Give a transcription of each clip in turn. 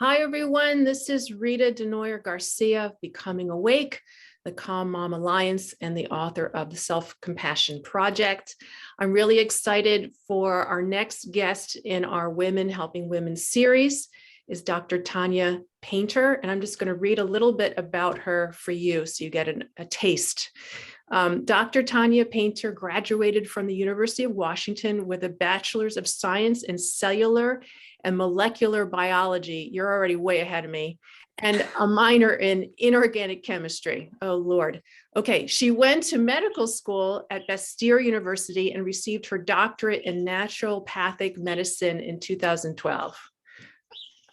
Hi, everyone. This is Rita Desnoyers-Garcia of Becoming Awake, the Calm Mom Alliance, and the author of the Self-Compassion Project. I'm really excited for our next guest in our Women Helping Women series is Dr. Tanya Painter, and I'm just going to read a little bit about her for you so you get a taste. Dr. Tanya Painter graduated from the University of Washington with a Bachelor's of Science in Cellular and Molecular Biology. You're already way ahead of me. And a minor in inorganic chemistry. Oh, Lord. Okay, she went to medical school at Bastyr University and received her doctorate in naturopathic medicine in 2012.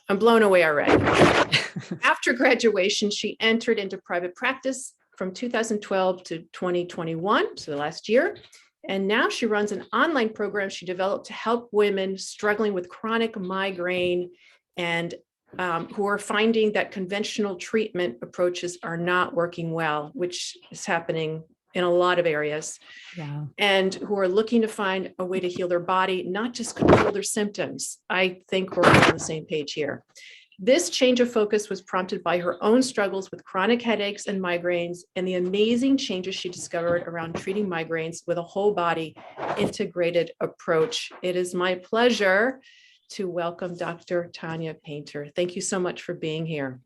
I'm blown away already. After graduation, she entered into private practice from 2012 to 2021, so the last year. And now she runs an online program she developed to help women struggling with chronic migraine and who are finding that conventional treatment approaches are not working well, which is happening in a lot of areas. Yeah. And who are looking to find a way to heal their body, not just control their symptoms. I think we're all on the same page here. This change of focus was prompted by her own struggles with chronic headaches and migraines and the amazing changes she discovered around treating migraines with a whole body integrated approach. It is my pleasure to welcome Dr. Tanya Painter. Thank you so much for being here.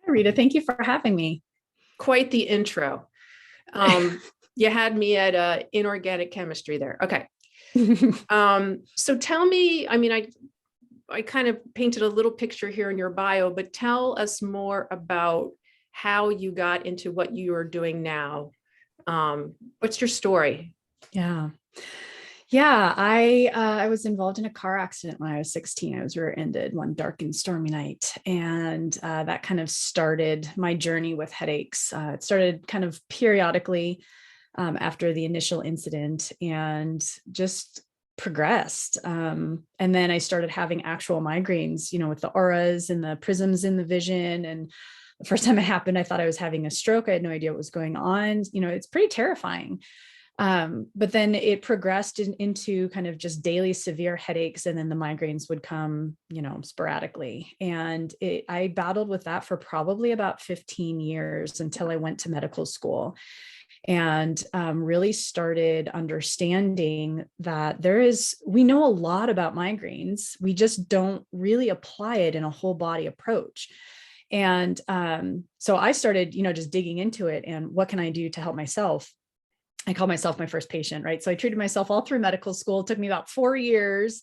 Hi, Rita. Thank you for having me. Quite the intro. You had me at inorganic chemistry there. Okay. So tell me, I kind of painted a little picture here in your bio, but tell us more about how you got into what you are doing now. What's your story? Yeah. I was involved in a car accident when I was 16. I was rear-ended one dark and stormy night. And that kind of started my journey with headaches. It started kind of periodically after the initial incident and just progressed. And then I started having actual migraines, with the auras and the prisms in the vision. And the first time it happened, I thought I was having a stroke. I had no idea what was going on. It's pretty terrifying. But then it progressed into kind of just daily severe headaches. And then the migraines would come, sporadically. And I battled with that for probably about 15 years until I went to medical school and really started understanding that we know a lot about migraines. We just don't really apply it in a whole body approach. And so I started, just digging into it and what can I do to help myself? I call myself my first patient, right? So I treated myself all through medical school. It took me about 4 years.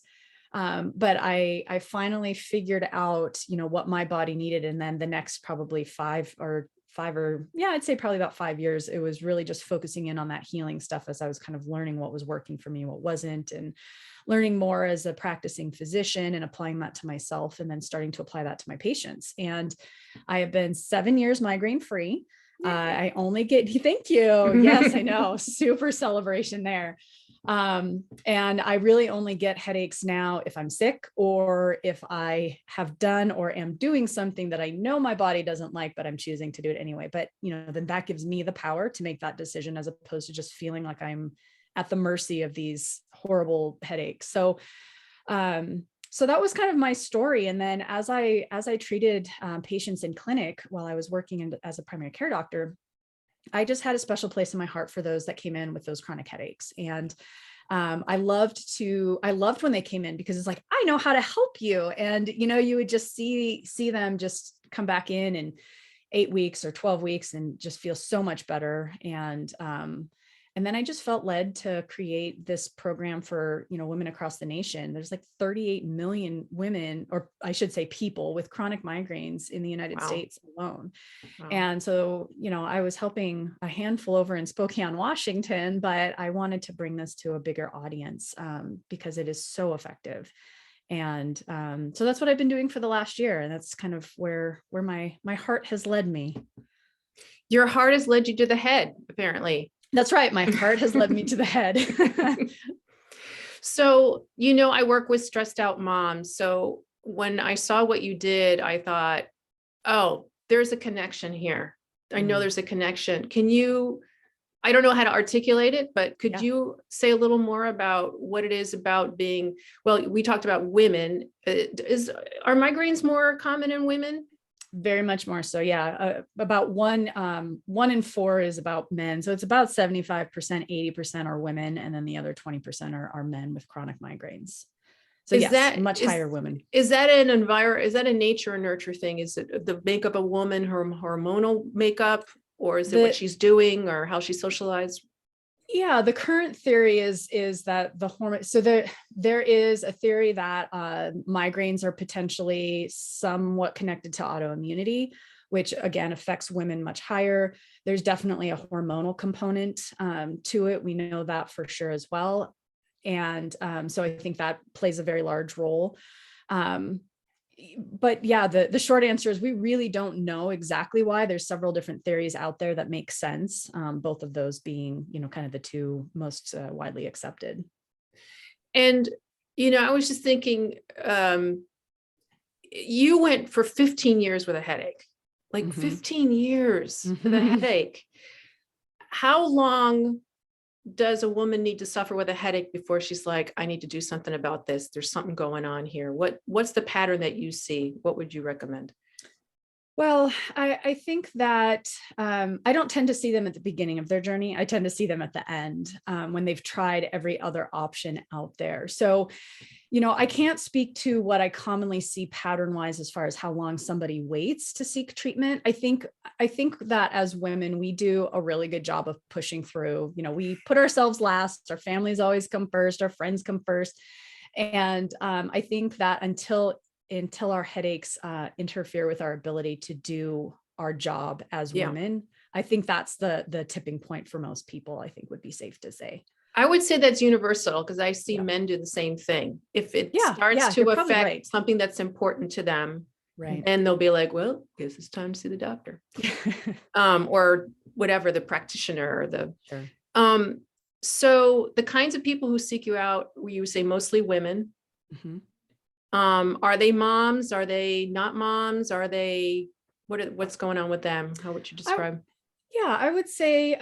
But I finally figured out, what my body needed. And then the next probably I'd say probably about 5 years, it was really just focusing in on that healing stuff as I was kind of learning what was working for me, what wasn't, and learning more as a practicing physician and applying that to myself and then starting to apply that to my patients. And I have been 7 years migraine free. I only thank you. Yes, I know. Super celebration there. And I really only get headaches now if I'm sick or if I have done or am doing something that I know my body doesn't like, but I'm choosing to do it anyway. But, then that gives me the power to make that decision as opposed to just feeling like I'm at the mercy of these horrible headaches. So that was kind of my story. And then as I treated patients in clinic while I was working as a primary care doctor, I just had a special place in my heart for those that came in with those chronic headaches. And I loved when they came in because it's like, I know how to help you. And, you would just see them just come back in 8 weeks or 12 weeks and just feel so much better. And then I just felt led to create this program for, women across the nation. There's like 38 million women, or I should say people with chronic migraines in the United States alone. Wow. And so, I was helping a handful over in Spokane, Washington, but I wanted to bring this to a bigger audience because it is so effective. And so that's what I've been doing for the last year. And that's kind of where my heart has led me. Your heart has led you to the head, apparently. That's right. My heart has led me to the head. So, I work with stressed out moms. So when I saw what you did, I thought, oh, there's a connection here. I know there's a connection. Can you I don't know how to articulate it, but could Yeah. you say a little more about what it is about being, well, we talked about women. Are migraines more common in women? Very much more so. Yeah. About one in four is about men. So it's about 75%, 80% are women. And then the other 20% are men with chronic migraines. So Is yes, that, much higher women. is that an environment? Is that a nature or nurture thing? Is it the makeup of a woman, her hormonal makeup, or is it what she's doing or how she's socialized? Yeah, the current theory is that the hormone. So there is a theory that migraines are potentially somewhat connected to autoimmunity, which again affects women much higher. There's definitely a hormonal component to it. We know that for sure as well, and so I think that plays a very large role. But yeah, the short answer is we really don't know exactly why. There's several different theories out there that make sense. Both of those being, kind of the two most widely accepted. And, I was just thinking, you went for 15 years with a headache, like 15 years with a headache. How long does a woman need to suffer with a headache before she's like, I need to do something about this? There's something going on here. What's the pattern that you see? What would you recommend? Well, I think that I don't tend to see them at the beginning of their journey. I tend to see them at the end when they've tried every other option out there. So, I can't speak to what I commonly see pattern wise as far as how long somebody waits to seek treatment. I think that as women, we do a really good job of pushing through. We put ourselves last. Our families always come first. Our friends come first. And I think that until our headaches interfere with our ability to do our job as women, I think that's the tipping point for most people, I think would be safe to say. I would say that's universal because I see men do the same thing. If it starts to affect something that's important to them, then they'll be like, well, guess it's time to see the doctor. Or whatever, the practitioner or so the kinds of people who seek you out, you say mostly women. Are they moms? Are they not moms? Are they, what's going on with them? How would you describe? I would say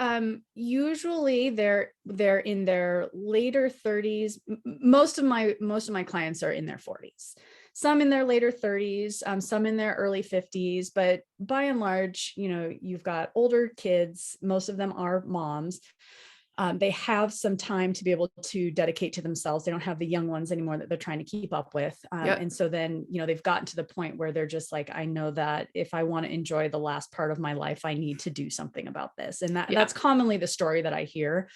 usually they're in their later 30s. Most of my clients are in their 40s. Some in their later 30s, some in their early 50s, but by and large, you've got older kids. Most of them are moms. They have some time to be able to dedicate to themselves. They don't have the young ones anymore that they're trying to keep up with. And so then, they've gotten to the point where they're just like, I know that if I want to enjoy the last part of my life, I need to do something about this. And that's commonly the story that I hear.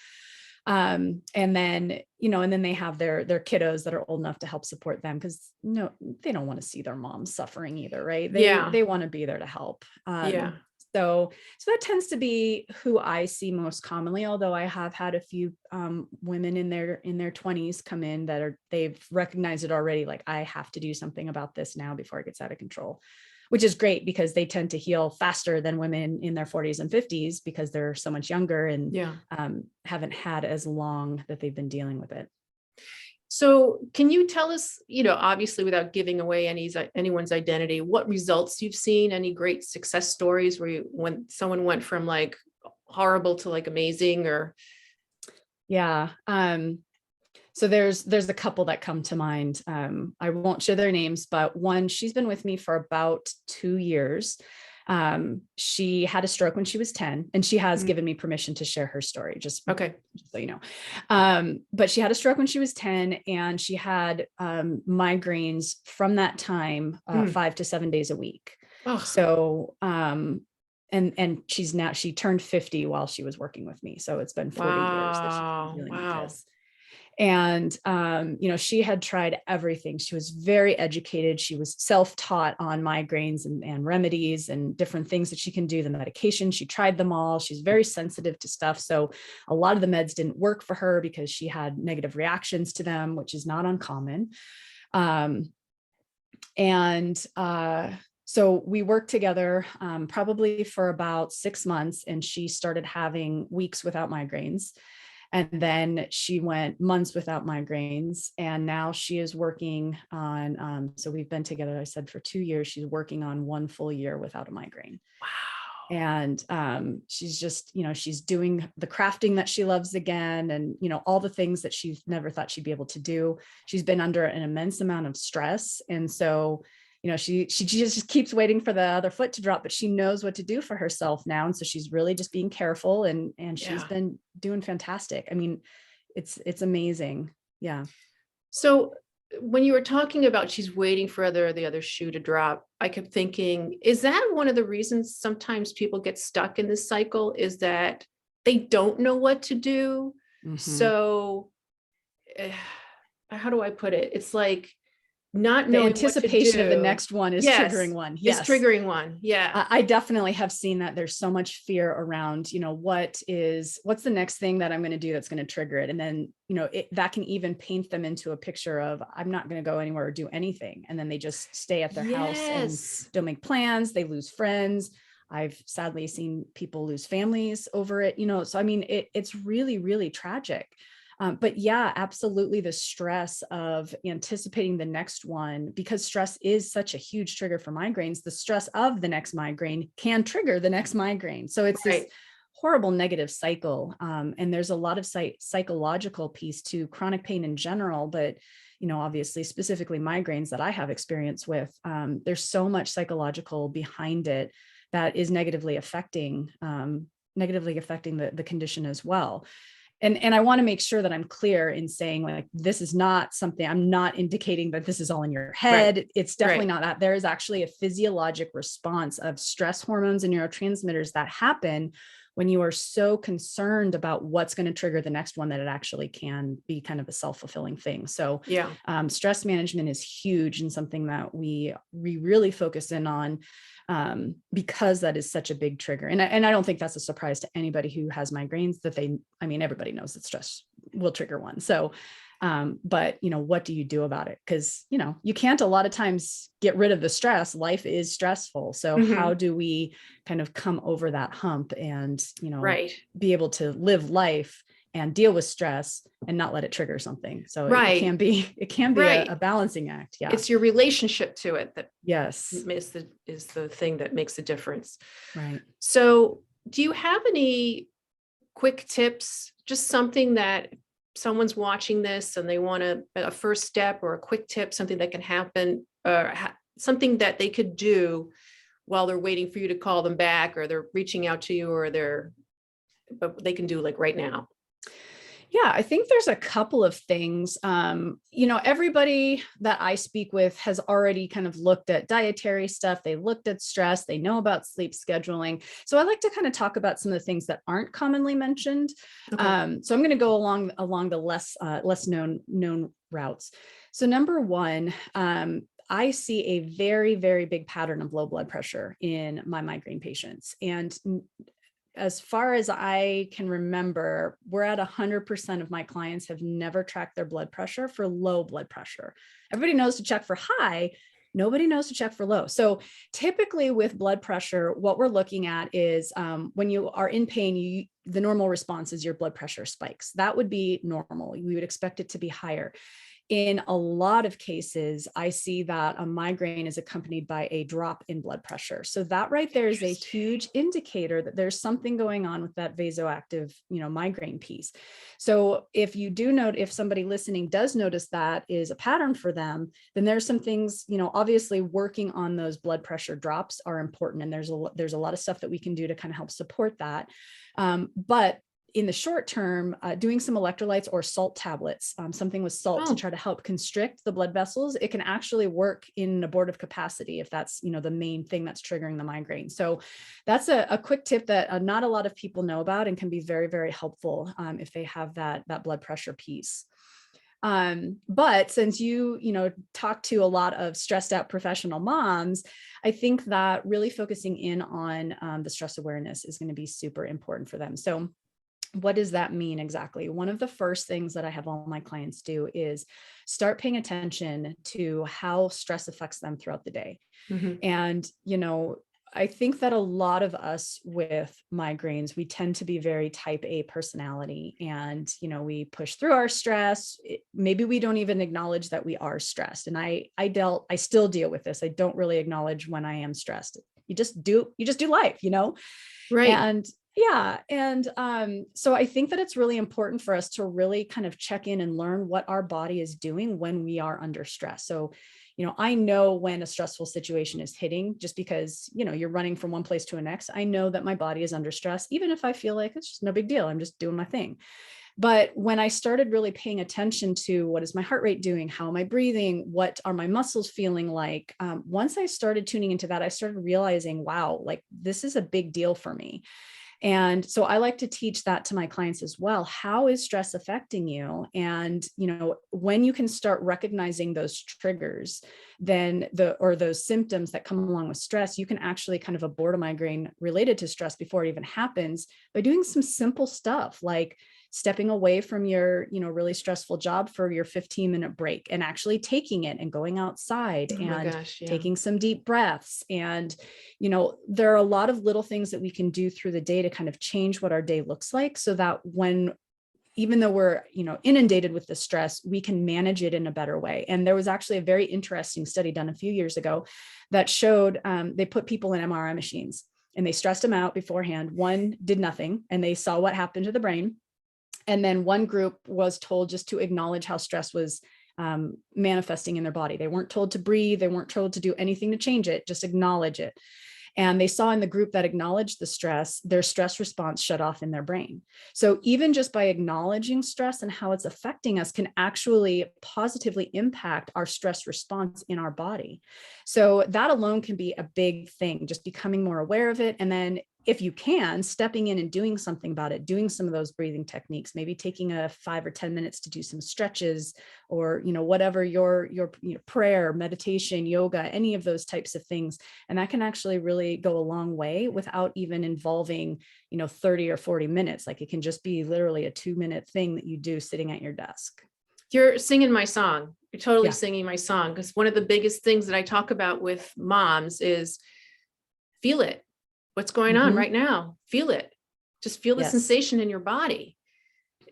And then they have their kiddos that are old enough to help support them because they don't want to see their moms suffering either. Right. They want to be there to help. So that tends to be who I see most commonly, although I have had a few women in their 20s come in that they've recognized it already. Like, I have to do something about this now before it gets out of control, which is great because they tend to heal faster than women in their 40s and 50s because they're so much younger and haven't had as long that they've been dealing with it. So can you tell us, obviously without giving away anyone's identity, what results you've seen, any great success stories when someone went from like horrible to like amazing or? Yeah. So there's a couple that come to mind. I won't share their names, but one, she's been with me for about 2 years. She had a stroke when she was 10 and she has given me permission to share her story, just so you know. But she had a stroke when she was 10 and she had migraines from that time, 5 to 7 days a week. So, and she turned 50 while she was working with me. So it's been 40 years that she's been dealing with this. And, she had tried everything. She was very educated. She was self-taught on migraines and remedies and different things that she can do, the medication. She tried them all. She's very sensitive to stuff. So a lot of the meds didn't work for her because she had negative reactions to them, which is not uncommon. So we worked together probably for about 6 months, and she started having weeks without migraines. And then she went months without migraines. And now she is working on, so we've been together, I said, for 2 years. She's working on 1 full year without a migraine. Wow. And she's just, she's doing the crafting that she loves again, and all the things that she never thought she'd be able to do. She's been under an immense amount of stress, and so she just keeps waiting for the other foot to drop, but she knows what to do for herself now, and so she's really just being careful, and she's been doing fantastic. I mean, it's amazing. Yeah. So when you were talking about she's waiting for the other shoe to drop, I kept thinking, is that one of the reasons sometimes people get stuck in this cycle, is that they don't know what to do? Mm-hmm. So how do I put it? It's like not the knowing anticipation what to do of the next one is triggering one. Yes. It's triggering one. Yeah. I definitely have seen that there's so much fear around, what's the next thing that I'm going to do that's going to trigger it. And then, that can even paint them into a picture of, I'm not going to go anywhere or do anything. And then they just stay at their house and don't make plans. They lose friends. I've sadly seen people lose families over it, so, I mean, it's really, really tragic. But yeah, absolutely. The stress of anticipating the next one, because stress is such a huge trigger for migraines, the stress of the next migraine can trigger the next migraine. So it's this horrible negative cycle. And there's a lot of psychological piece to chronic pain in general, but obviously specifically migraines that I have experience with, there's so much psychological behind it that is negatively affecting the condition as well. And I want to make sure that I'm clear in saying, like, this is not something, I'm not indicating that this is all in your head. Right. It's definitely not that. There is actually a physiologic response of stress hormones and neurotransmitters that happen when you are so concerned about what's going to trigger the next one, that it actually can be kind of a self-fulfilling thing. So stress management is huge, and something that we really focus in on, because that is such a big trigger. And I don't think that's a surprise to anybody who has migraines, that everybody knows that stress will trigger one. So, but what do you do about it? Because, you can't a lot of times get rid of the stress. Life is stressful. So how do we kind of come over that hump and, be able to live life and deal with stress and not let it trigger something? So it can be a balancing act. Yeah. It's your relationship to it that is the thing that makes a difference. Right. So do you have any quick tips, just something that someone's watching this and they want a first step or a quick tip, something that can happen, or something that they could do while they're waiting for you to call them back, or they're reaching out to you, or but they can do like right now? Yeah, I think there's a couple of things. Everybody that I speak with has already kind of looked at dietary stuff. They looked at stress. They know about sleep scheduling. So I like to kind of talk about some of the things that aren't commonly mentioned. Okay. So I'm going to go along the less known routes. So number one, I see a very, very big pattern of low blood pressure in my migraine patients. And as far as I can remember, we're at 100% of my clients have never tracked their blood pressure for low blood pressure. Everybody knows to check for high. Nobody knows to check for low. So typically with blood pressure, what we're looking at is when you are in pain, the normal response is your blood pressure spikes. That would be normal. We would expect it to be higher. In a lot of cases, I see that a migraine is accompanied by a drop in blood pressure. So that right there is a huge indicator that there's something going on with that vasoactive, migraine piece. So if you do note, if somebody listening does notice that is a pattern for them, then there's some things, obviously working on those blood pressure drops are important. And there's a lot of stuff that we can do to kind of help support that. But in the short term, doing some electrolytes or salt tablets, something with salt to try to help constrict the blood vessels, it can actually work in abortive capacity if that's, the main thing that's triggering the migraine. So that's a quick tip that not a lot of people know about and can be very, very helpful if they have that blood pressure piece. But since you talk to a lot of stressed out professional moms, I think that really focusing in on the stress awareness is going to be super important for them. So what does that mean exactly? One of the first things that I have all my clients do is start paying attention to how stress affects them throughout the day. Mm-hmm. And, I think that a lot of us with migraines, we tend to be very type A personality, and, we push through our stress. Maybe we don't even acknowledge that we are stressed. And I still deal with this. I don't really acknowledge when I am stressed. you just do life, Right. And yeah. And so I think that it's really important for us to really kind of check in and learn what our body is doing when we are under stress. So, I know when a stressful situation is hitting, just because, you're running from one place to the next. I know that my body is under stress, even if I feel like it's just no big deal. I'm just doing my thing. But when I started really paying attention to what is my heart rate doing, how am I breathing, what are my muscles feeling like, once I started tuning into that, I started realizing, wow, like this is a big deal for me. And so I like to teach that to my clients as well. How is stress affecting you? And, when you can start recognizing those triggers, then those symptoms that come along with stress, you can actually kind of abort a migraine related to stress before it even happens by doing some simple stuff like stepping away from your, really stressful job for your 15-minute break and actually taking it and going outside and taking some deep breaths. And, there are a lot of little things that we can do through the day to kind of change what our day looks like so that even though we're, inundated with the stress, we can manage it in a better way. And there was actually a very interesting study done a few years ago that showed they put people in MRI machines and they stressed them out beforehand. One did nothing and they saw what happened to the brain. And then one group was told just to acknowledge how stress was manifesting in their body. They weren't told to breathe. They weren't told to do anything to change it, just acknowledge it. And they saw in the group that acknowledged the stress, their stress response shut off in their brain. So even just by acknowledging stress and how it's affecting us can actually positively impact our stress response in our body. So that alone can be a big thing, just becoming more aware of it. And then if you can, stepping in and doing something about it, doing some of those breathing techniques, maybe taking 5 or 10 minutes to do some stretches or, whatever your prayer, meditation, yoga, any of those types of things. And that can actually really go a long way without even involving, 30 or 40 minutes. Like it can just be literally a 2-minute thing that you do sitting at your desk. You're singing my song. You're totally singing my song. Because one of the biggest things that I talk about with moms is feel it. What's going on right now? Feel it. Just feel the sensation in your body.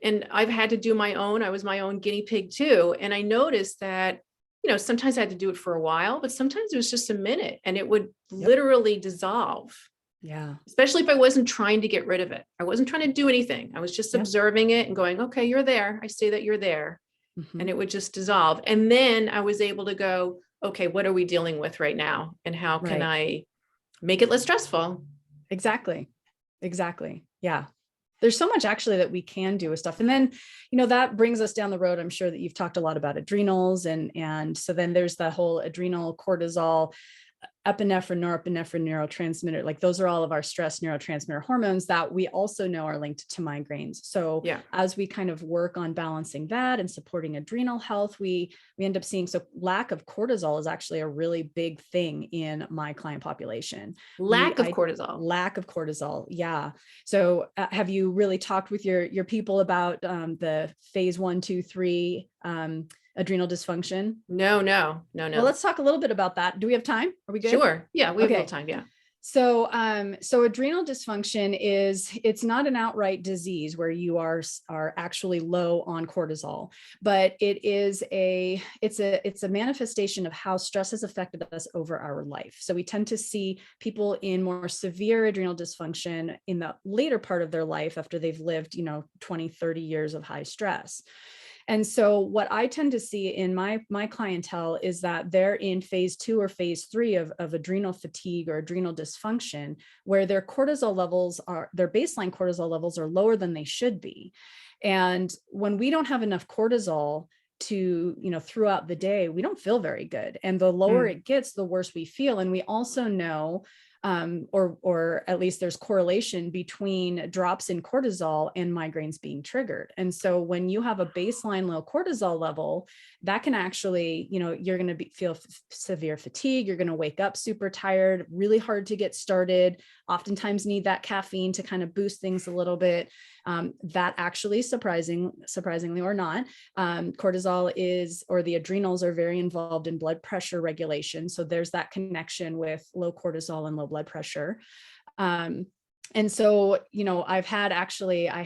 And I've had to do I was my own guinea pig too. And I noticed that, sometimes I had to do it for a while, but sometimes it was just a minute and it would literally dissolve. Yeah. Especially if I wasn't trying to get rid of it. I wasn't trying to do anything. I was just observing it and going, okay, you're there. I see that you're there. And it would just dissolve. And then I was able to go, okay, what are we dealing with right now? And how can I make it less stressful? Exactly. Yeah. There's so much actually that we can do with stuff. And then, that brings us down the road. I'm sure that you've talked a lot about adrenals. And so then there's the whole adrenal cortisol, epinephrine, norepinephrine neurotransmitter. Like those are all of our stress neurotransmitter hormones that we also know are linked to migraines. So as we kind of work on balancing that and supporting adrenal health, we end up seeing, so lack of cortisol is actually a really big thing in my client population. Lack of cortisol. Yeah. So have you really talked with your people about the phase 1, 2, 3, adrenal dysfunction? No. Well, let's talk a little bit about that. Do we have time? Are we good? Sure. Yeah, we have a little time. Yeah. So, so adrenal dysfunction it's not an outright disease where you are actually low on cortisol, but it's a manifestation of how stress has affected us over our life. So we tend to see people in more severe adrenal dysfunction in the later part of their life after they've lived, 20, 30 years of high stress. And so what I tend to see in my clientele is that they're in phase 2 or phase 3 of adrenal fatigue or adrenal dysfunction, where their baseline cortisol levels are lower than they should be. And when we don't have enough cortisol to, throughout the day, we don't feel very good. And the lower it gets, the worse we feel. And we also know or at least there's correlation between drops in cortisol and migraines being triggered. And so when you have a baseline low cortisol level, that can actually, you're going to feel severe fatigue. You're going to wake up super tired, really hard to get started, oftentimes need that caffeine to kind of boost things a little bit. That actually, surprisingly or not, cortisol or the adrenals are very involved in blood pressure regulation. So there's that connection with low cortisol and low blood pressure. And so, I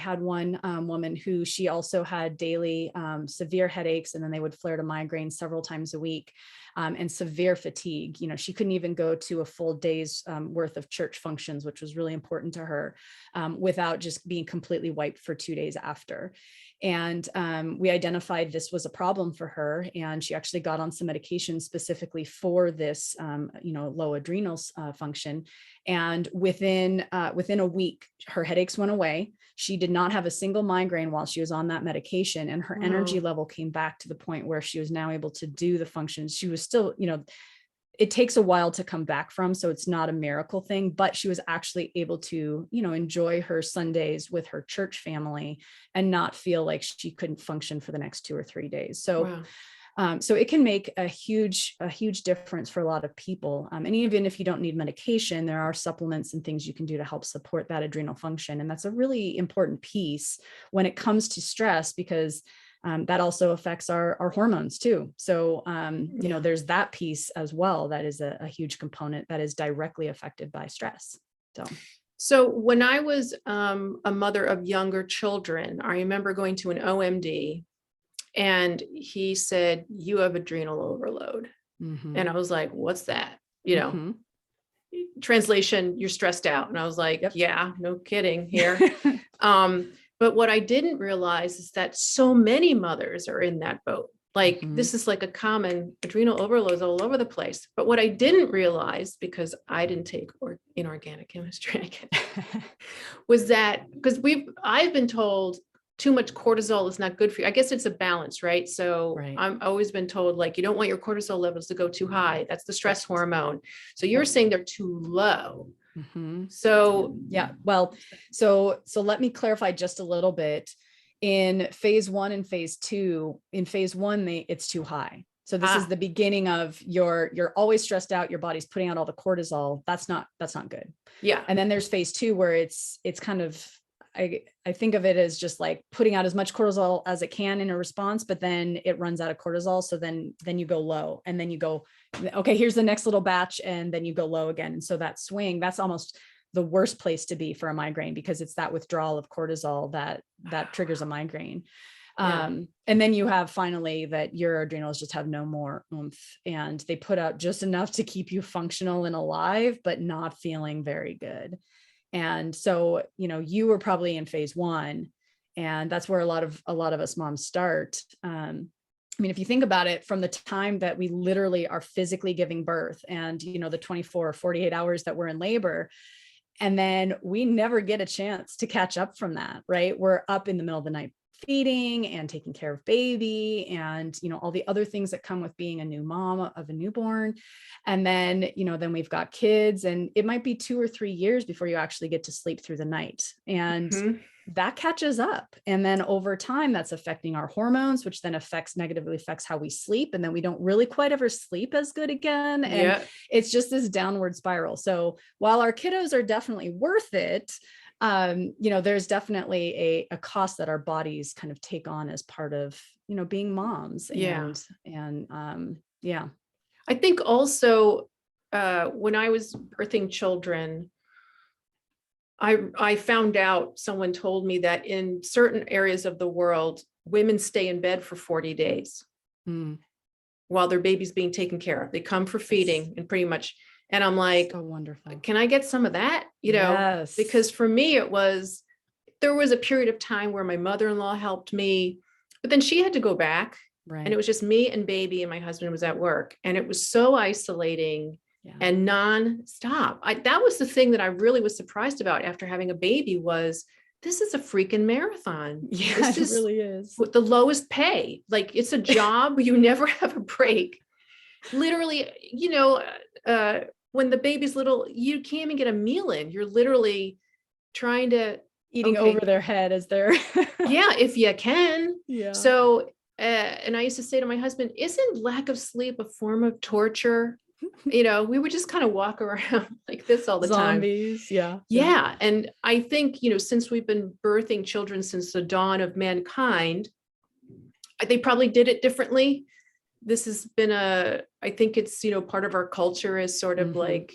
had one woman who she also had daily severe headaches, and then they would flare to migraine several times a week. and severe fatigue. You know, she couldn't even go to a full day's worth of church functions, which was really important to her, without just being completely wiped for 2 days after. And we identified this was a problem for her, and she actually got on some medication specifically for this, low adrenal function. And within a week, her headaches went away. She did not have a single migraine while she was on that medication, and her energy level came back to the point where she was now able to do the functions. She was still, it takes a while to come back from, so it's not a miracle thing, but she was actually able to, enjoy her Sundays with her church family and not feel like she couldn't function for the next 2 or 3 days. So, so it can make a huge difference for a lot of people. And even if you don't need medication, there are supplements and things you can do to help support that adrenal function. And that's a really important piece when it comes to stress, because that also affects our hormones too. So, there's that piece as well. That is a huge component that is directly affected by stress. So when I was a mother of younger children, I remember going to an OMD, and he said, "You have adrenal overload." Mm-hmm. And I was like, "What's that?" Translation, "You're stressed out." And I was like, "Yeah, no kidding here." But what I didn't realize is that so many mothers are in that boat. Like, this is like a common adrenal overload all over the place. But what I didn't realize, because I didn't take inorganic chemistry, was that because I've been told too much cortisol is not good for you. I guess it's a balance, right? So I'm always been told, like, you don't want your cortisol levels to go too high. That's the stress hormone. So you're saying they're too low. So well, so let me clarify just a little bit. In phase 1 and phase 2, in phase 1, it's too high. So this is the beginning of you're always stressed out. Your body's putting out all the cortisol. That's not good. Yeah. And then there's phase 2 where it's kind of, I think of it as just like putting out as much cortisol as it can in a response, but then it runs out of cortisol. So then you go low, and then you go, okay, here's the next little batch. And then you go low again. And so that swing, that's almost the worst place to be for a migraine, because it's that withdrawal of cortisol that triggers a migraine. And then you have finally that your adrenals just have no more oomph, and they put out just enough to keep you functional and alive, but not feeling very good. And so, you were probably in phase 1, and that's where a lot of us moms start. If you think about it, from the time that we literally are physically giving birth and, the 24 or 48 hours that we're in labor, and then we never get a chance to catch up from that, right? We're up in the middle of the night feeding and taking care of baby and, all the other things that come with being a new mom of a newborn. And then, then we've got kids, and it might be 2 or 3 years before you actually get to sleep through the night. And that catches up. And then over time, that's affecting our hormones, which then negatively affects how we sleep. And then we don't really quite ever sleep as good again. And it's just this downward spiral. So while our kiddos are definitely worth it, there's definitely a cost that our bodies kind of take on as part of, being moms. I think also, when I was birthing children, I found out, someone told me that in certain areas of the world, women stay in bed for 40 days while their baby's being taken care of. They come for feeding and pretty much, and I'm like, so wonderful. Can I get some of that? Because for me, there was a period of time where my mother-in-law helped me, but then she had to go back. Right. And it was just me and baby, and my husband was at work, and it was so isolating and nonstop. That was the thing that I really was surprised about after having a baby was, this is a freaking marathon. Yeah, it really is. With the lowest pay. Like, it's a job. You never have a break. Literally, when the baby's little, you can't even get a meal in. You're literally trying to eating over their head as they're if you can. Yeah. So, and I used to say to my husband, isn't lack of sleep a form of torture? We would just kind of walk around like this all the Zombies, time. Yeah. And I think, since we've been birthing children since the dawn of mankind, they probably did it differently. This has been I think it's, part of our culture is sort of like,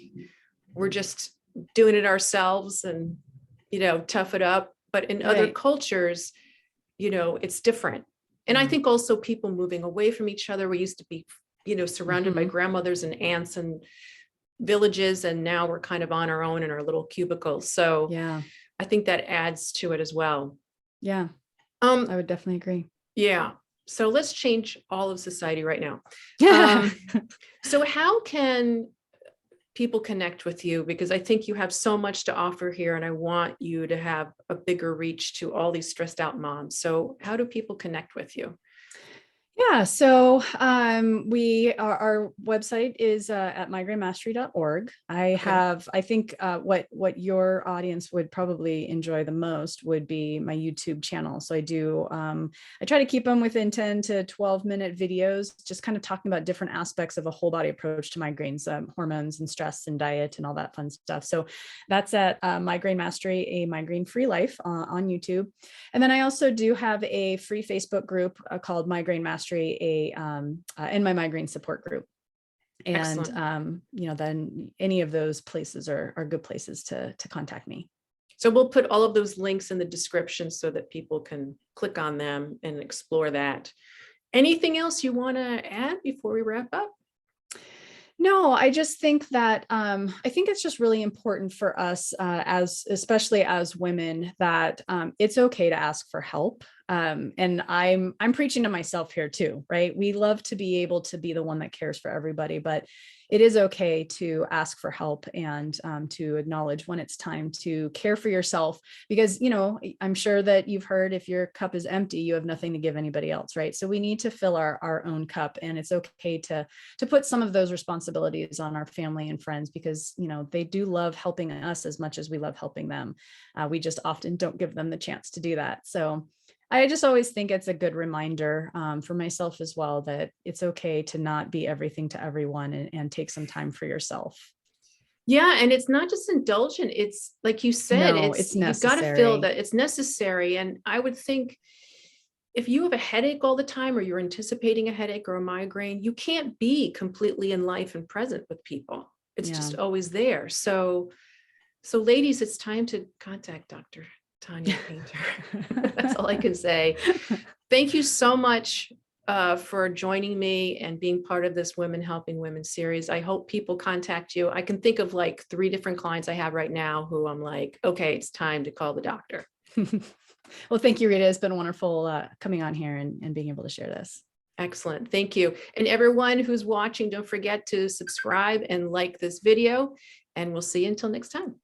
we're just doing it ourselves and, tough it up. But in other cultures, it's different. And I think also people moving away from each other. We used to be surrounded by grandmothers and aunts and villages. And now we're kind of on our own in our little cubicles. So Yeah. I think that adds to it as well. Yeah. I would definitely agree. Yeah. So let's change all of society right now. Yeah. So how can people connect with you? Because I think you have so much to offer here, and I want you to have a bigger reach to all these stressed out moms. So how do people connect with you? Yeah, so our website is at migrainemastery.org. I think what your audience would probably enjoy the most would be my YouTube channel. So I try to keep them within 10 to 12-minute videos, just kind of talking about different aspects of a whole body approach to migraines, hormones and stress and diet and all that fun stuff. So that's at Migraine Mastery, a migraine-free life on YouTube. And then I also do have a free Facebook group called Migraine Mastery, a EndMyMigraine support group. And then any of those places are good places to contact me. So we'll put all of those links in the description so that people can click on them and explore that. Anything else you want to add before we wrap up? No, I just think that I think it's just really important for us especially as women, that it's okay to ask for help. And I'm preaching to myself here too, right? We love to be able to be the one that cares for everybody, but it is okay to ask for help and to acknowledge when it's time to care for yourself, because, I'm sure that you've heard, if your cup is empty, you have nothing to give anybody else, right? So we need to fill our own cup, and it's okay to put some of those responsibilities on our family and friends, because, they do love helping us as much as we love helping them. We just often don't give them the chance to do that. So I just always think it's a good reminder for myself as well, that it's okay to not be everything to everyone, and take some time for yourself. Yeah. And it's not just indulgent. It's like you said, No, it's you've got to necessary. feel that it's necessary. And I would think if you have a headache all the time, or you're anticipating a headache or a migraine, you can't be completely in life and present with people. It's just always there. So ladies, it's time to contact Dr. Tanya Painter. That's all I can say. Thank you so much for joining me and being part of this Women Helping Women series. I hope people contact you. I can think of like 3 different clients I have right now who I'm like, okay, it's time to call the doctor. Well, thank you, Rita. It's been wonderful coming on here and being able to share this. Excellent. Thank you. And everyone who's watching, don't forget to subscribe and like this video, and we'll see you until next time.